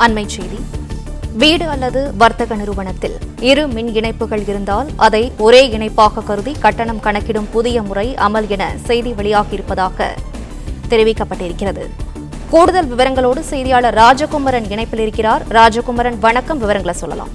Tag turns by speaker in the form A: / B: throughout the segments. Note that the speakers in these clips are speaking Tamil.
A: அண்மைச் செய்தி. வீடு அல்லது வர்த்தக நிறுவனத்தில் இரு மின் இணைப்புகள் இருந்தால் அதை ஒரே இணைப்பாக கருதி கட்டணம் கணக்கிடும் புதிய முறை அமல் என செய்தி வெளியாகியிருப்பதாக தெரிவிக்கப்பட்டிருக்கிறது. கூடுதல் விவரங்களோடு செய்தியாளர் ராஜகுமரன் இணைப்பில் இருக்கிறார். ராஜகுமரன், வணக்கம். விவரங்களை சொல்லலாம்.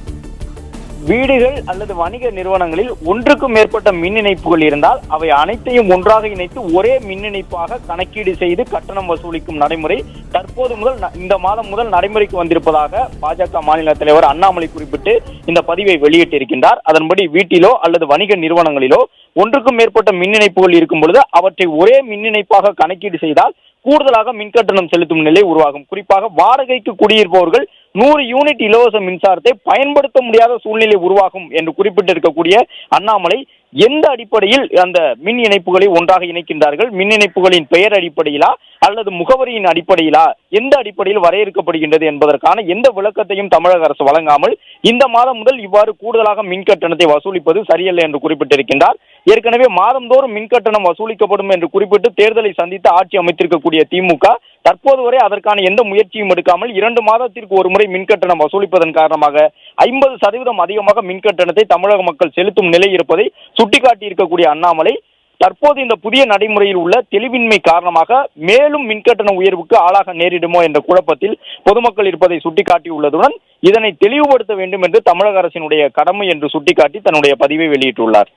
B: வீடுகள் அல்லது வணிக நிறுவனங்களில் ஒன்றுக்கும் மேற்பட்ட மின் இணைப்புகள் இருந்தால் அவை அனைத்தையும் ஒன்றாக இணைத்து ஒரே மின் இணைப்பாக கணக்கீடு செய்து கட்டணம் வசூலிக்கும் நடைமுறை தற்போது முதல் இந்த மாதம் முதல் நடைமுறைக்கு வந்திருப்பதாக பாஜக மாநில தலைவர் அண்ணாமலை குறிப்பிட்டு இந்த பதிவை வெளியிட்டிருக்கின்றார். அதன்படி வீட்டிலோ அல்லது வணிக நிறுவனங்களிலோ ஒன்றுக்கும் மேற்பட்ட மின் இணைப்புகள் இருக்கும் பொழுது அவற்றை ஒரே மின் இணைப்பாக கணக்கீடு செய்தால் கூடுதலாக மின் கட்டணம் செலுத்தும் நிலை உருவாகும். குறிப்பாக வாடகைக்கு குடியிருப்பவர்கள் 100 யூனிட் இலவச மின்சாரத்தை பயன்படுத்த முடியாத சூழ்நிலை உருவாகும் என்று குறிப்பிட்டிருக்கக்கூடிய அண்ணாமலை எந்த அடிப்படையில் அந்த மின் இணைப்புகளை ஒன்றாக இணைக்கின்றார்கள், மின் இணைப்புகளின் பெயர் அடிப்படையிலா அல்லது முகவரியின் அடிப்படையிலா, எந்த அடிப்படையில் வரையறுக்கப்படுகின்றது என்பதற்கான எந்த விளக்கத்தையும் தமிழக அரசு வழங்காமல் இந்த மாதம் முதல் இவ்வாறு கூடுதலாக மின் கட்டணத்தை வசூலிப்பது சரியல்ல என்று குறிப்பிட்டிருக்கின்றார். ஏற்கனவே மாதந்தோறும் மின் கட்டணம் வசூலிக்கப்படும் என்று குறிப்பிட்டு தேர்தலை சந்தித்து ஆட்சி அமைத்திருக்கக்கூடிய திமுக தற்போது வரை அதற்கான எந்த முயற்சியும் எடுக்காமல் 2 மாதத்திற்கு ஒரு முறை மின் கட்டணம் வசூலிப்பதன் காரணமாக 50% அதிகமாக மின் கட்டணத்தை தமிழக மக்கள் செலுத்தும் நிலை இருப்பதை சுட்டிக்காட்டி அண்ணாமலை தற்போது இந்த புதிய நடைமுறையில் உள்ள தெளிவின்மை காரணமாக மேலும் மின்கட்டண உயர்வுக்கு ஆளாக நேரிடுமோ என்ற குழப்பத்தில் பொதுமக்கள் இருப்பதை சுட்டிக்காட்டியுள்ளதுடன் இதனை தெளிவுபடுத்த வேண்டும் என்று தமிழக அரசினுடைய கடமை என்று சுட்டிக்காட்டி தன்னுடைய பதிவை வெளியிட்டுள்ளார்.